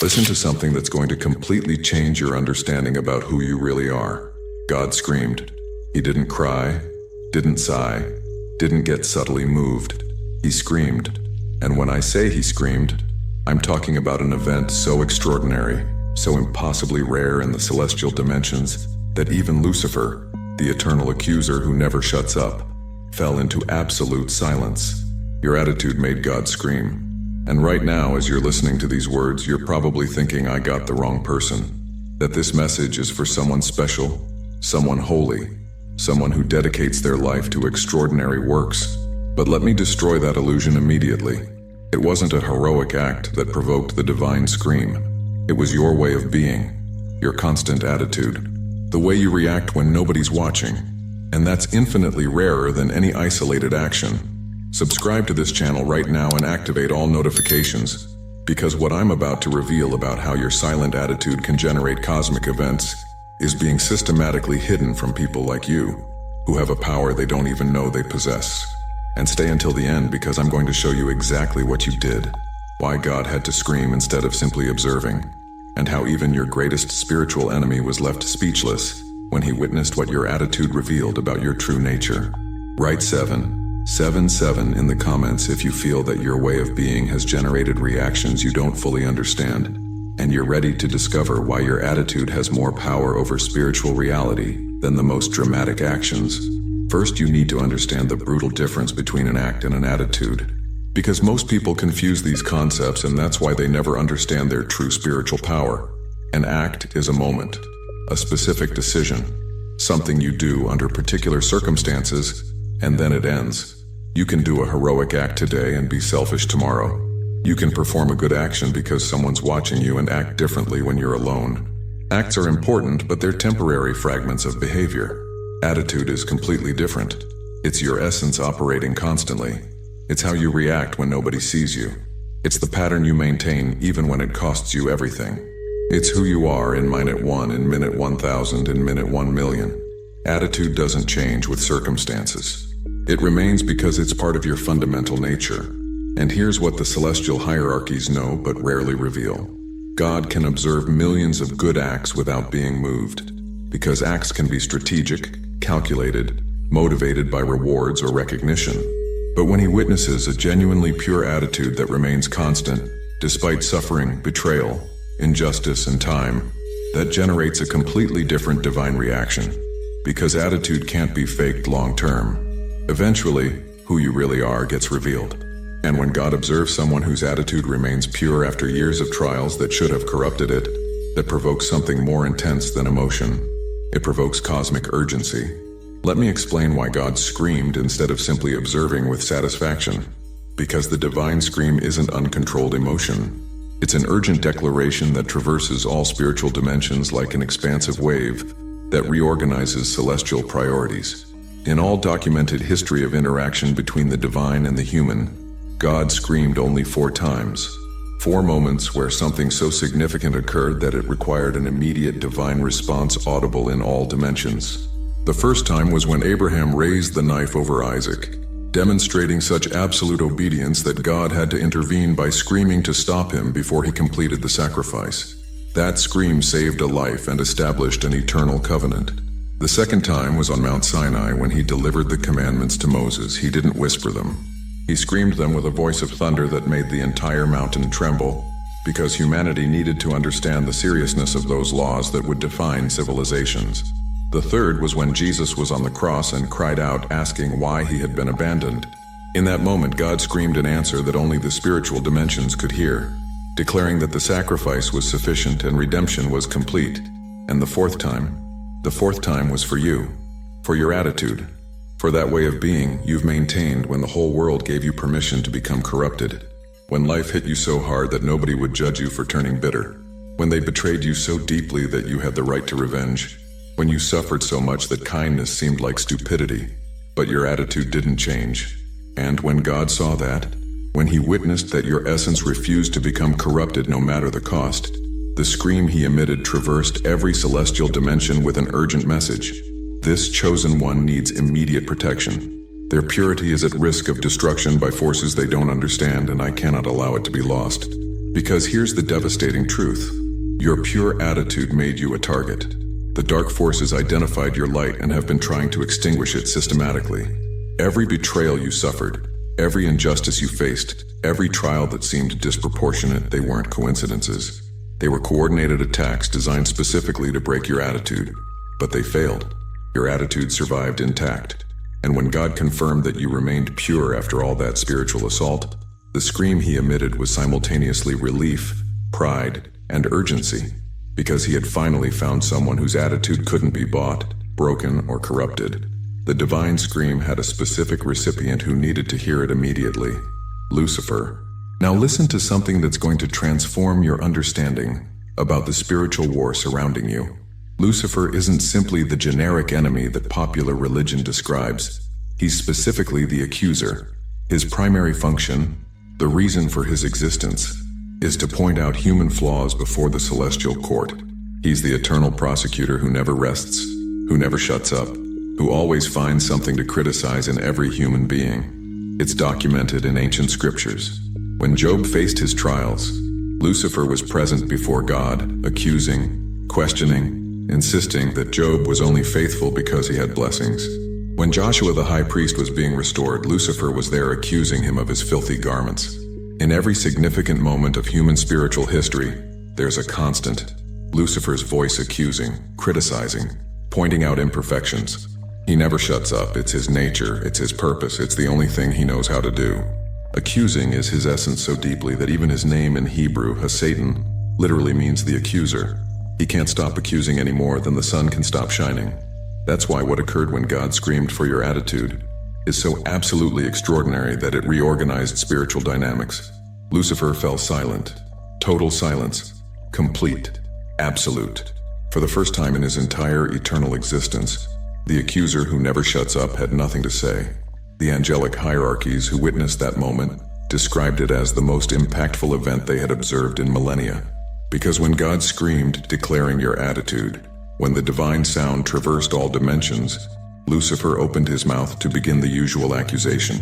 Listen to something that's going to completely change your understanding about who you really are. God screamed. He didn't cry, didn't sigh, didn't get subtly moved. He screamed. And when I say he screamed, I'm talking about an event so extraordinary, so impossibly rare in the celestial dimensions, that even Lucifer, the eternal accuser who never shuts up, fell into absolute silence. Your attitude made God scream. And right now, as you're listening to these words, you're probably thinking I got the wrong person. That this message is for someone special, someone holy, someone who dedicates their life to extraordinary works. But let me destroy that illusion immediately. It wasn't a heroic act that provoked the divine scream. It was your way of being, your constant attitude, the way you react when nobody's watching. And that's infinitely rarer than any isolated action. Subscribe to this channel right now and activate all notifications, because what I'm about to reveal about how your silent attitude can generate cosmic events is being systematically hidden from people like you, who have a power they don't even know they possess. And stay until the end, because I'm going to show you exactly what you did, why God had to scream instead of simply observing, and how even your greatest spiritual enemy was left speechless when he witnessed what your attitude revealed about your true nature. Write 777 in the comments if you feel that your way of being has generated reactions you don't fully understand, and you're ready to discover why your attitude has more power over spiritual reality than the most dramatic actions. First, you need to understand the brutal difference between an act and an attitude, because most people confuse these concepts, and that's why they never understand their true spiritual power. An act is a moment, a specific decision, something you do under particular circumstances, and then it ends. You can do a heroic act today and be selfish tomorrow. You can perform a good action because someone's watching you and act differently when you're alone. Acts are important, but they're temporary fragments of behavior. Attitude is completely different. It's your essence operating constantly. It's how you react when nobody sees you. It's the pattern you maintain even when it costs you everything. It's who you are in minute 1, in minute 1,000, in minute 1,000,000. Attitude doesn't change with circumstances. It remains because it's part of your fundamental nature. And here's what the celestial hierarchies know but rarely reveal. God can observe millions of good acts without being moved, because acts can be strategic, calculated, motivated by rewards or recognition. But when he witnesses a genuinely pure attitude that remains constant, despite suffering, betrayal, injustice, and time, that generates a completely different divine reaction. Because attitude can't be faked long-term. Eventually, who you really are gets revealed. And when God observes someone whose attitude remains pure after years of trials that should have corrupted it, that provokes something more intense than emotion. It provokes cosmic urgency. Let me explain why God screamed instead of simply observing with satisfaction. Because the divine scream isn't uncontrolled emotion. It's an urgent declaration that traverses all spiritual dimensions like an expansive wave that reorganizes celestial priorities. In all documented history of interaction between the divine and the human, God screamed only 4 times. 4 moments where something so significant occurred that it required an immediate divine response audible in all dimensions. The first time was when Abraham raised the knife over Isaac, demonstrating such absolute obedience that God had to intervene by screaming to stop him before he completed the sacrifice. That scream saved a life and established an eternal covenant. The second time was on Mount Sinai when he delivered the commandments to Moses. He didn't whisper them. He screamed them with a voice of thunder that made the entire mountain tremble, because humanity needed to understand the seriousness of those laws that would define civilizations. The third was when Jesus was on the cross and cried out, asking why he had been abandoned. In that moment, God screamed an answer that only the spiritual dimensions could hear, declaring that the sacrifice was sufficient and redemption was complete. And the fourth time was for you, for your attitude, for that way of being you've maintained when the whole world gave you permission to become corrupted, when life hit you so hard that nobody would judge you for turning bitter, when they betrayed you so deeply that you had the right to revenge, when you suffered so much that kindness seemed like stupidity, but your attitude didn't change. And when God saw that, when he witnessed that your essence refused to become corrupted no matter the cost, the scream he emitted traversed every celestial dimension with an urgent message. This chosen one needs immediate protection. Their purity is at risk of destruction by forces they don't understand, and I cannot allow it to be lost. Because here's the devastating truth. Your pure attitude made you a target. The dark forces identified your light and have been trying to extinguish it systematically. Every betrayal you suffered, every injustice you faced, every trial that seemed disproportionate, they weren't coincidences. They were coordinated attacks designed specifically to break your attitude. But they failed. Your attitude survived intact. And when God confirmed that you remained pure after all that spiritual assault, the scream he emitted was simultaneously relief, pride, and urgency, because he had finally found someone whose attitude couldn't be bought, broken, or corrupted. The divine scream had a specific recipient who needed to hear it immediately: Lucifer. Now listen to something that's going to transform your understanding about the spiritual war surrounding you. Lucifer isn't simply the generic enemy that popular religion describes. He's specifically the accuser. His primary function, the reason for his existence, is to point out human flaws before the celestial court. He's the eternal prosecutor who never rests, who never shuts up, who always finds something to criticize in every human being. It's documented in ancient scriptures. When Job faced his trials, Lucifer was present before God, accusing, questioning, insisting that Job was only faithful because he had blessings. When Joshua the high priest was being restored, Lucifer was there accusing him of his filthy garments. In every significant moment of human spiritual history, there's a constant: Lucifer's voice accusing, criticizing, pointing out imperfections. He never shuts up. It's his nature, it's his purpose, it's the only thing he knows how to do. Accusing is his essence so deeply that even his name in Hebrew, Satan, literally means the accuser. He can't stop accusing any more than the sun can stop shining. That's why what occurred when God screamed for your attitude is so absolutely extraordinary that it reorganized spiritual dynamics. Lucifer fell silent. Total silence. Complete. Absolute. For the first time in his entire eternal existence, the accuser who never shuts up had nothing to say. The angelic hierarchies who witnessed that moment described it as the most impactful event they had observed in millennia. Because when God screamed, declaring your attitude, when the divine sound traversed all dimensions, Lucifer opened his mouth to begin the usual accusation.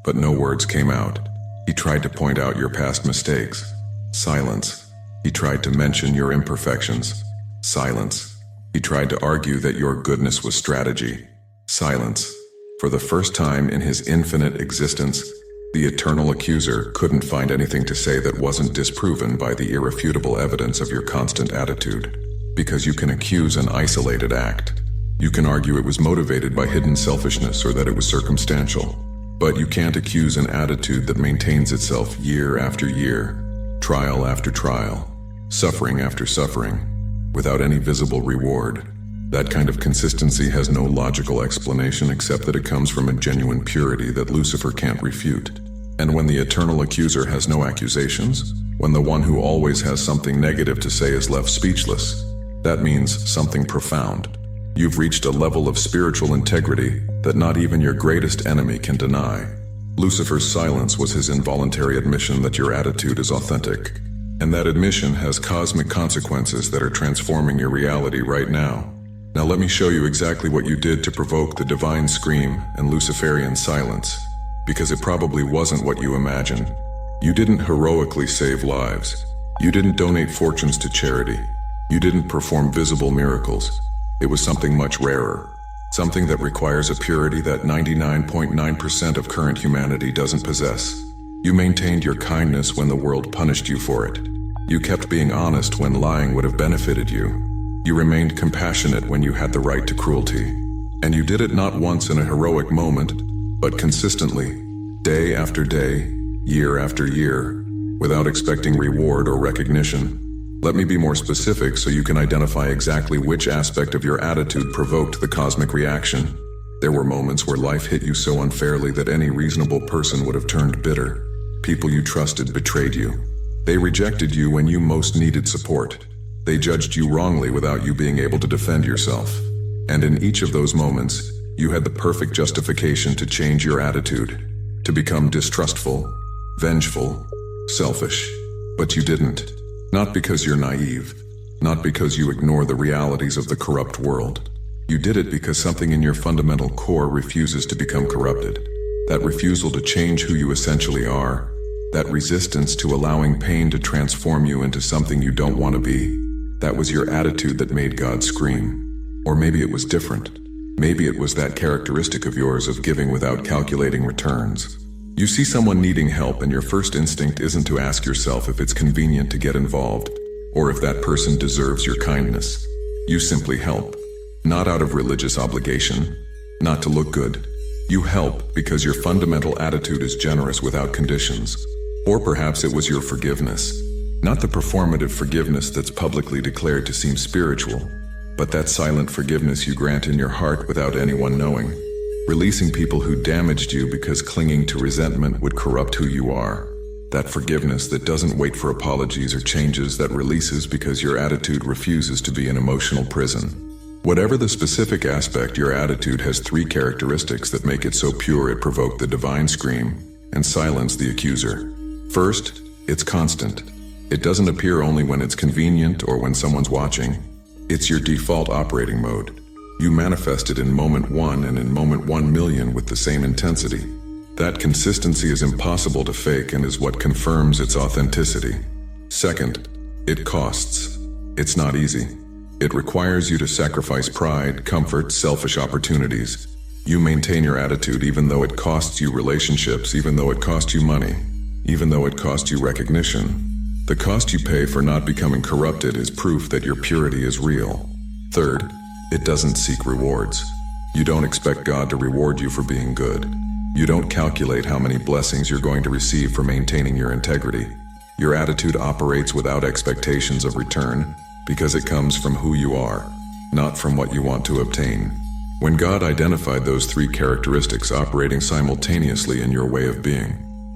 But no words came out. He tried to point out your past mistakes. Silence. He tried to mention your imperfections. Silence. He tried to argue that your goodness was strategy. Silence. For the first time in his infinite existence, the eternal accuser couldn't find anything to say that wasn't disproven by the irrefutable evidence of your constant attitude. Because you can accuse an isolated act. You can argue it was motivated by hidden selfishness or that it was circumstantial. But you can't accuse an attitude that maintains itself year after year, trial after trial, suffering after suffering, without any visible reward. That kind of consistency has no logical explanation except that it comes from a genuine purity that Lucifer can't refute. And when the eternal accuser has no accusations, when the one who always has something negative to say is left speechless, that means something profound. You've reached a level of spiritual integrity that not even your greatest enemy can deny. Lucifer's silence was his involuntary admission that your attitude is authentic. And that admission has cosmic consequences that are transforming your reality right now. Now let me show you exactly what you did to provoke the divine scream and Luciferian silence, because it probably wasn't what you imagined. You didn't heroically save lives. You didn't donate fortunes to charity. You didn't perform visible miracles. It was something much rarer. Something that requires a purity that 99.9% of current humanity doesn't possess. You maintained your kindness when the world punished you for it. You kept being honest when lying would have benefited you. You remained compassionate when you had the right to cruelty. And you did it not once in a heroic moment, but consistently, day after day, year after year, without expecting reward or recognition. Let me be more specific so you can identify exactly which aspect of your attitude provoked the cosmic reaction. There were moments where life hit you so unfairly that any reasonable person would have turned bitter. People you trusted betrayed you. They rejected you when you most needed support. They judged you wrongly without you being able to defend yourself. And in each of those moments, you had the perfect justification to change your attitude, to become distrustful, vengeful, selfish. But you didn't. Not because you're naive, not because you ignore the realities of the corrupt world. You did it because something in your fundamental core refuses to become corrupted. That refusal to change who you essentially are that resistance to allowing pain to transform you into something you don't want to be. That was your attitude that made God scream. Or maybe it was different. Maybe it was that characteristic of yours of giving without calculating returns. You see someone needing help and your first instinct isn't to ask yourself if it's convenient to get involved, or if that person deserves your kindness. You simply help. Not out of religious obligation, not to look good. You help because your fundamental attitude is generous without conditions. Or perhaps it was your forgiveness. Not the performative forgiveness that's publicly declared to seem spiritual, but that silent forgiveness you grant in your heart without anyone knowing. Releasing people who damaged you because clinging to resentment would corrupt who you are. That forgiveness that doesn't wait for apologies or changes, that releases because your attitude refuses to be an emotional prison. Whatever the specific aspect, your attitude has three characteristics that make it so pure it provoked the divine scream and silenced the accuser. First, it's constant. It doesn't appear only when it's convenient or when someone's watching. It's your default operating mode. You manifest it in moment 1 and in moment 1,000,000 with the same intensity. That consistency is impossible to fake and is what confirms its authenticity. Second, it costs. It's not easy. It requires you to sacrifice pride, comfort, selfish opportunities. You maintain your attitude even though it costs you relationships, even though it costs you money, even though it costs you recognition. The cost you pay for not becoming corrupted is proof that your purity is real. Third, it doesn't seek rewards. You don't expect God to reward you for being good. You don't calculate how many blessings you're going to receive for maintaining your integrity. Your attitude operates without expectations of return because it comes from who you are, not from what you want to obtain. When God identified those three characteristics operating simultaneously in your way of being,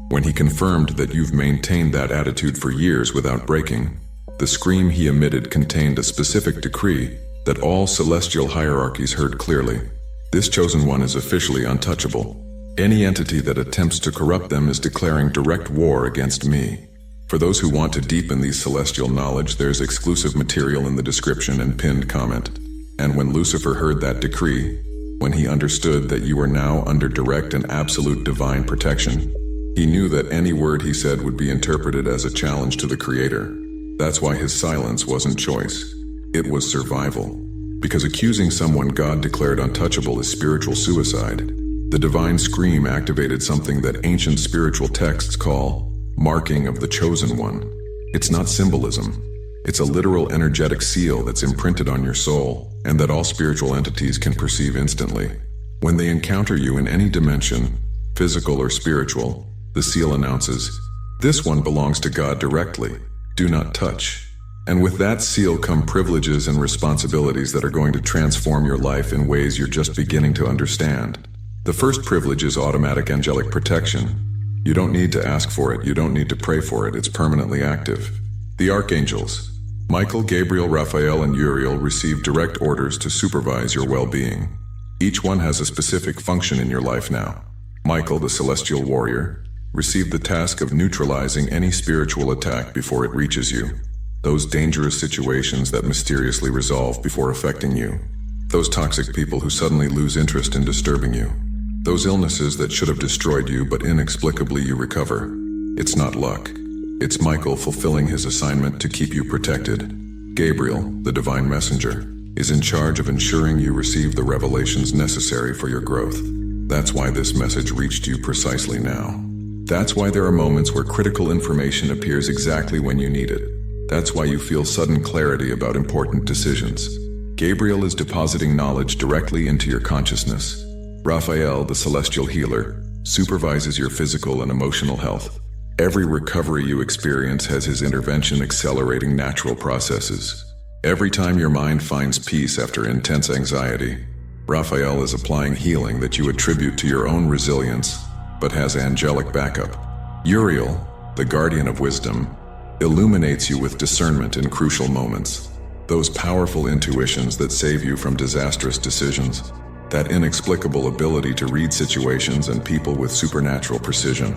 when He confirmed that you've maintained that attitude for years without breaking, the scream He emitted contained a specific decree that all celestial hierarchies heard clearly. This chosen one is officially untouchable. Any entity that attempts to corrupt them is declaring direct war against me. For those who want to deepen these celestial knowledge, there's exclusive material in the description and pinned comment. And when Lucifer heard that decree, when he understood that you are now under direct and absolute divine protection, he knew that any word he said would be interpreted as a challenge to the Creator. That's why his silence wasn't choice. It was survival. Because accusing someone God declared untouchable is spiritual suicide. The divine scream activated something that ancient spiritual texts call marking of the chosen one. It's not symbolism. It's a literal energetic seal that's imprinted on your soul and that all spiritual entities can perceive instantly. When they encounter you in any dimension, physical or spiritual, the seal announces, "This one belongs to God directly. Do not touch." And with that seal come privileges and responsibilities that are going to transform your life in ways you're just beginning to understand. The first privilege is automatic angelic protection. You don't need to ask for it, you don't need to pray for it, it's permanently active. The archangels, Michael, Gabriel, Raphael, and Uriel, receive direct orders to supervise your well-being. Each one has a specific function in your life now. Michael, the celestial warrior, received the task of neutralizing any spiritual attack before it reaches you. Those dangerous situations that mysteriously resolve before affecting you. Those toxic people who suddenly lose interest in disturbing you. Those illnesses that should have destroyed you but inexplicably you recover. It's not luck. It's Michael fulfilling his assignment to keep you protected. Gabriel, the divine messenger, is in charge of ensuring you receive the revelations necessary for your growth. That's why this message reached you precisely now. That's why there are moments where critical information appears exactly when you need it. That's why you feel sudden clarity about important decisions. Gabriel is depositing knowledge directly into your consciousness. Raphael, the celestial healer, supervises your physical and emotional health. Every recovery you experience has his intervention accelerating natural processes. Every time your mind finds peace after intense anxiety, Raphael is applying healing that you attribute to your own resilience, but has angelic backup. Uriel, the guardian of wisdom, illuminates you with discernment in crucial moments. Those powerful intuitions that save you from disastrous decisions. That inexplicable ability to read situations and people with supernatural precision.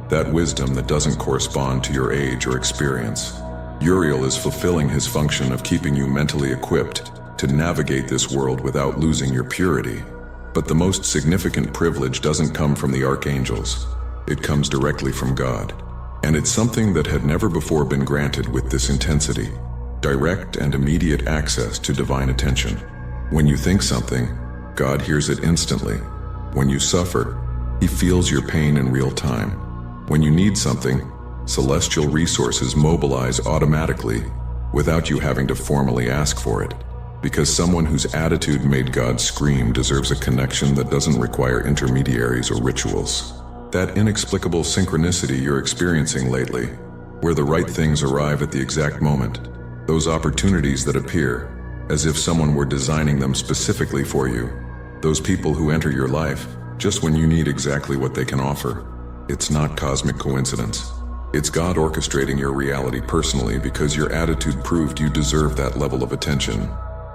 That wisdom that doesn't correspond to your age or experience. Uriel is fulfilling his function of keeping you mentally equipped to navigate this world without losing your purity. But the most significant privilege doesn't come from the archangels. It comes directly from God. And it's something that had never before been granted with this intensity: direct and immediate access to divine attention. When you think something, God hears it instantly. When you suffer, He feels your pain in real time. When you need something, celestial resources mobilize automatically without you having to formally ask for it. Because someone whose attitude made God scream deserves a connection that doesn't require intermediaries or rituals. That inexplicable synchronicity you're experiencing lately, where the right things arrive at the exact moment, those opportunities that appear as if someone were designing them specifically for you, those people who enter your life just when you need exactly what they can offer. It's not cosmic coincidence. It's God orchestrating your reality personally because your attitude proved you deserve that level of attention.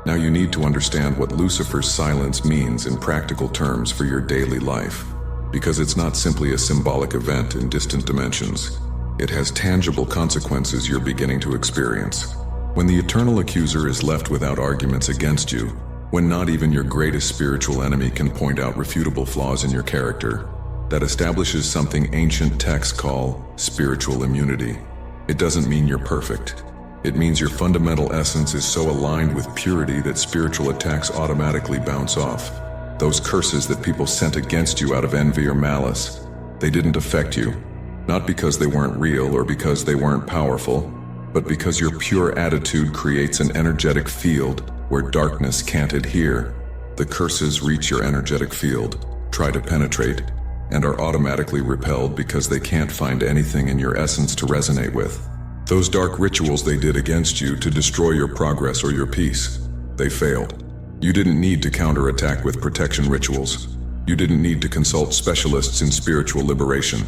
Now you need to understand what Lucifer's silence means in practical terms for your daily life. Because it's not simply a symbolic event in distant dimensions. It has tangible consequences you're beginning to experience. When the eternal accuser is left without arguments against you, when not even your greatest spiritual enemy can point out refutable flaws in your character, that establishes something ancient texts call spiritual immunity. It doesn't mean you're perfect. It means your fundamental essence is so aligned with purity that spiritual attacks automatically bounce off. Those curses that people sent against you out of envy or malice, they didn't affect you. Not because they weren't real or because they weren't powerful, but because your pure attitude creates an energetic field where darkness can't adhere. The curses reach your energetic field, try to penetrate, and are automatically repelled because they can't find anything in your essence to resonate with. Those dark rituals they did against you to destroy your progress or your peace, they failed. You didn't need to counterattack with protection rituals. You didn't need to consult specialists in spiritual liberation.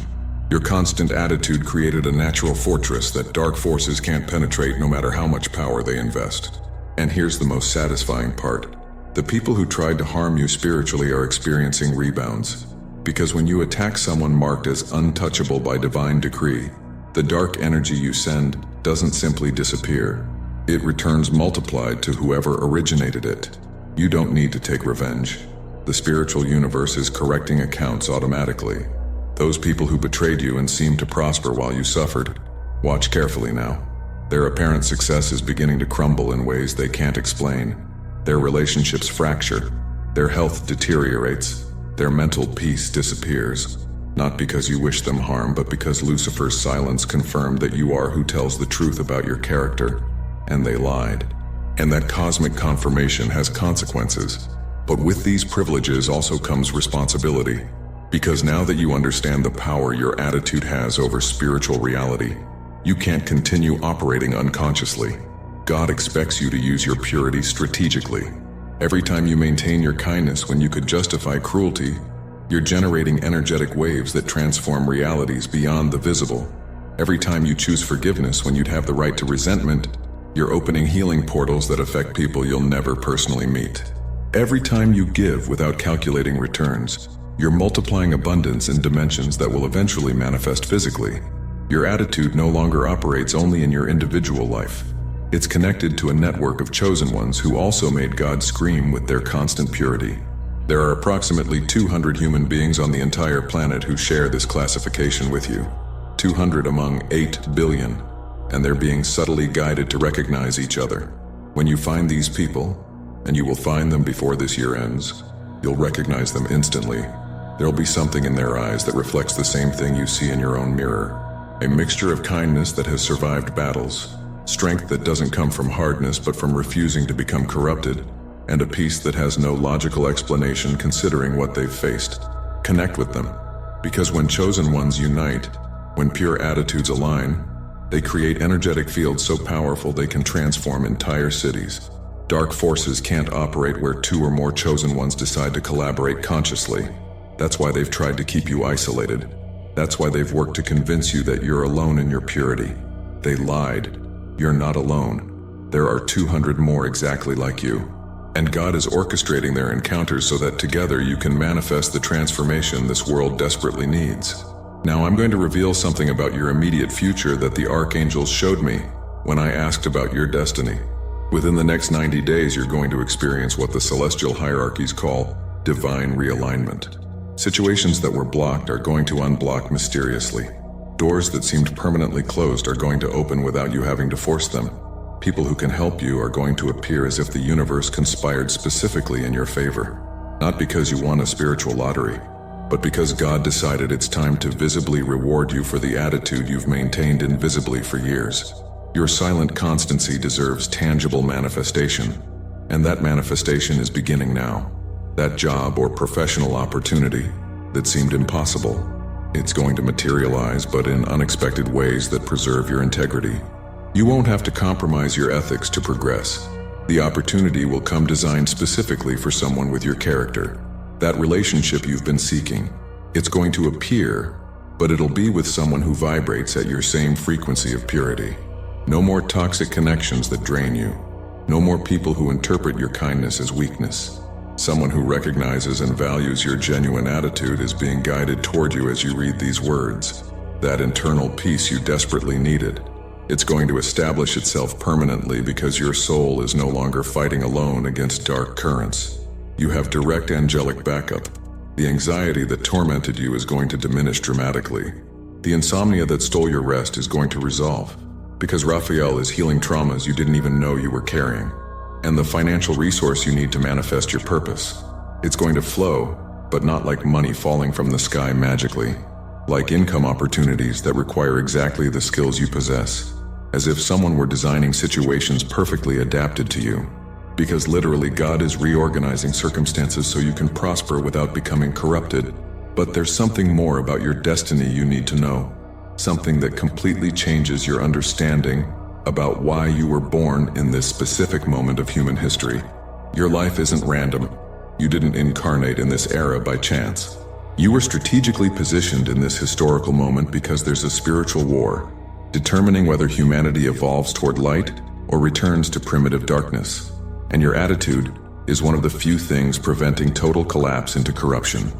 Your constant attitude created a natural fortress that dark forces can't penetrate no matter how much power they invest. And here's the most satisfying part. The people who tried to harm you spiritually are experiencing rebounds. Because when you attack someone marked as untouchable by divine decree, the dark energy you send doesn't simply disappear. It returns multiplied to whoever originated it. You don't need to take revenge. The spiritual universe is correcting accounts automatically. Those people who betrayed you and seemed to prosper while you suffered, watch carefully now. Their apparent success is beginning to crumble in ways they can't explain. Their relationships fracture. Their health deteriorates. Their mental peace disappears. Not because you wish them harm, but because Lucifer's silence confirmed that you are who tells the truth about your character. And they lied. And that cosmic confirmation has consequences. But with these privileges also comes responsibility. Because now that you understand the power your attitude has over spiritual reality, you can't continue operating unconsciously. God expects you to use your purity strategically. Every time you maintain your kindness when you could justify cruelty, you're generating energetic waves that transform realities beyond the visible. Every time you choose forgiveness when you'd have the right to resentment, you're opening healing portals that affect people you'll never personally meet. Every time you give without calculating returns, you're multiplying abundance in dimensions that will eventually manifest physically. Your attitude no longer operates only in your individual life. It's connected to a network of chosen ones who also made God scream with their constant purity. There are approximately 200 human beings on the entire planet who share this classification with you. 200 among 8 billion, and they're being subtly guided to recognize each other. When you find these people, and you will find them before this year ends, you'll recognize them instantly. There'll be something in their eyes that reflects the same thing you see in your own mirror. A mixture of kindness that has survived battles, strength that doesn't come from hardness but from refusing to become corrupted, and a peace that has no logical explanation considering what they've faced. Connect with them, because when chosen ones unite, when pure attitudes align, they create energetic fields so powerful they can transform entire cities. Dark forces can't operate where 2 or more chosen ones decide to collaborate consciously. That's why they've tried to keep you isolated. That's why they've worked to convince you that you're alone in your purity. They lied. You're not alone. There are 200 more exactly like you. And God is orchestrating their encounters so that together you can manifest the transformation this world desperately needs. Now I'm going to reveal something about your immediate future that the archangels showed me when I asked about your destiny. Within the next 90 days, you're going to experience what the celestial hierarchies call divine realignment. Situations that were blocked are going to unblock mysteriously. Doors that seemed permanently closed are going to open without you having to force them. People who can help you are going to appear as if the universe conspired specifically in your favor. Not because you won a spiritual lottery, but because God decided it's time to visibly reward you for the attitude you've maintained invisibly for years. Your silent constancy deserves tangible manifestation, and that manifestation is beginning now. That job or professional opportunity that seemed impossible, it's going to materialize, but in unexpected ways that preserve your integrity. You won't have to compromise your ethics to progress. The opportunity will come designed specifically for someone with your character. That relationship you've been seeking, it's going to appear, but it'll be with someone who vibrates at your same frequency of purity. No more toxic connections that drain you. No more people who interpret your kindness as weakness. Someone who recognizes and values your genuine attitude is being guided toward you as you read these words. That internal peace you desperately needed. It's going to establish itself permanently because your soul is no longer fighting alone against dark currents. You have direct angelic backup. The anxiety that tormented you is going to diminish dramatically. The insomnia that stole your rest is going to resolve, because Raphael is healing traumas you didn't even know you were carrying. And the financial resource you need to manifest your purpose, it's going to flow, but not like money falling from the sky magically. Like income opportunities that require exactly the skills you possess. As if someone were designing situations perfectly adapted to you. Because literally God is reorganizing circumstances so you can prosper without becoming corrupted. But there's something more about your destiny you need to know. Something that completely changes your understanding about why you were born in this specific moment of human history. Your life isn't random. You didn't incarnate in this era by chance. You were strategically positioned in this historical moment because there's a spiritual war, determining whether humanity evolves toward light or returns to primitive darkness. And your attitude is one of the few things preventing total collapse into corruption.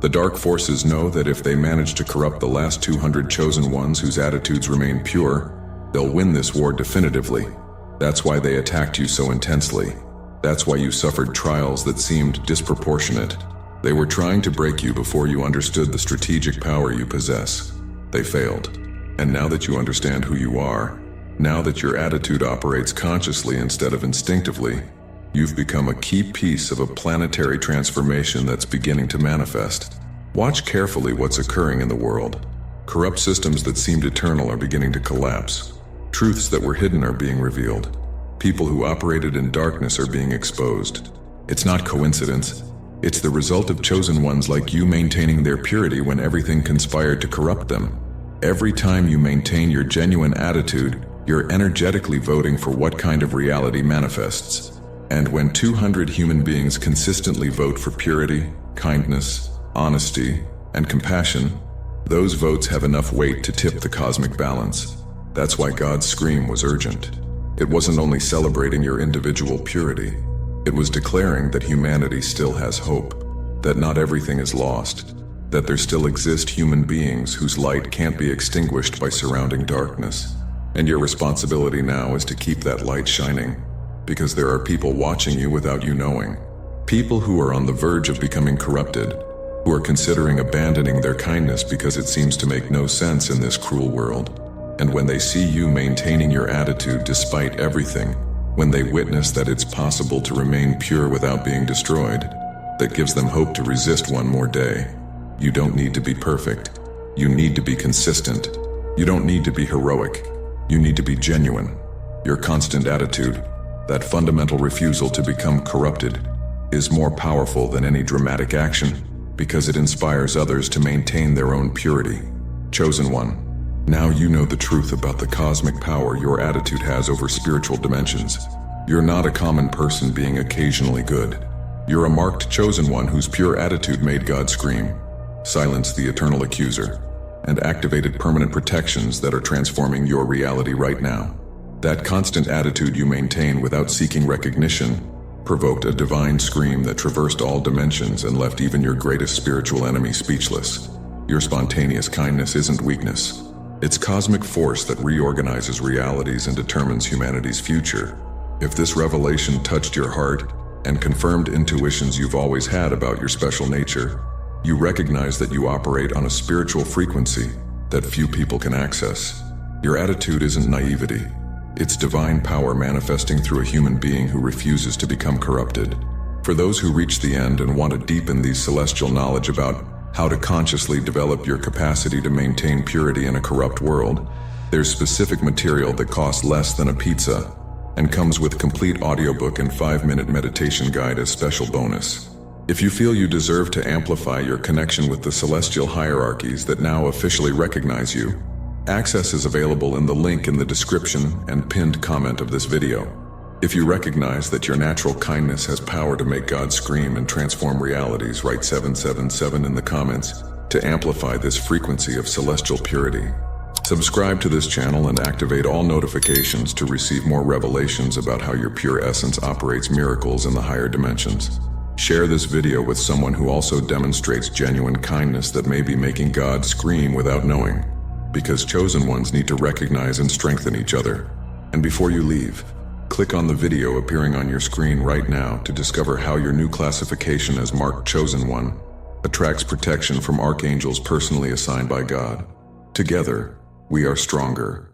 The dark forces know that if they manage to corrupt the last 200 chosen ones whose attitudes remain pure, they'll win this war definitively. That's why they attacked you so intensely. That's why you suffered trials that seemed disproportionate. They were trying to break you before you understood the strategic power you possess. They failed. And now that you understand who you are, now that your attitude operates consciously instead of instinctively, you've become a key piece of a planetary transformation that's beginning to manifest. Watch carefully what's occurring in the world. Corrupt systems that seemed eternal are beginning to collapse. Truths that were hidden are being revealed. People who operated in darkness are being exposed. It's not coincidence. It's the result of chosen ones like you maintaining their purity when everything conspired to corrupt them. Every time you maintain your genuine attitude, you're energetically voting for what kind of reality manifests. And when 200 human beings consistently vote for purity, kindness, honesty, and compassion, those votes have enough weight to tip the cosmic balance. That's why God's scream was urgent. It wasn't only celebrating your individual purity. It was declaring that humanity still has hope, that not everything is lost, that there still exist human beings whose light can't be extinguished by surrounding darkness. And your responsibility now is to keep that light shining, because there are people watching you without you knowing. People who are on the verge of becoming corrupted, who are considering abandoning their kindness because it seems to make no sense in this cruel world. And when they see you maintaining your attitude despite everything, when they witness that it's possible to remain pure without being destroyed, that gives them hope to resist one more day. You don't need to be perfect. You need to be consistent. You don't need to be heroic. You need to be genuine. Your constant attitude, that fundamental refusal to become corrupted, is more powerful than any dramatic action because it inspires others to maintain their own purity. Chosen one, now you know the truth about the cosmic power your attitude has over spiritual dimensions. You're not a common person being occasionally good. You're a marked chosen one whose pure attitude made God scream, silenced the eternal accuser, and activated permanent protections that are transforming your reality right now. That constant attitude you maintain without seeking recognition provoked a divine scream that traversed all dimensions and left even your greatest spiritual enemy speechless. Your spontaneous kindness isn't weakness. It's cosmic force that reorganizes realities and determines humanity's future. If this revelation touched your heart and confirmed intuitions you've always had about your special nature, you recognize that you operate on a spiritual frequency that few people can access. Your attitude isn't naivety. It's divine power manifesting through a human being who refuses to become corrupted. For those who reach the end and want to deepen these celestial knowledge about how to consciously develop your capacity to maintain purity in a corrupt world, there's specific material that costs less than a pizza and comes with complete audiobook and 5-minute meditation guide as special bonus. If you feel you deserve to amplify your connection with the celestial hierarchies that now officially recognize you, access is available in the link in the description and pinned comment of this video. If you recognize that your natural kindness has power to make God scream and transform realities, write 777 in the comments to amplify this frequency of celestial purity. Subscribe to this channel and activate all notifications to receive more revelations about how your pure essence operates miracles in the higher dimensions. Share this video with someone who also demonstrates genuine kindness that may be making God scream without knowing, because chosen ones need to recognize and strengthen each other. And before you leave, click on the video appearing on your screen right now to discover how your new classification as marked Chosen One attracts protection from archangels personally assigned by God. Together, we are stronger.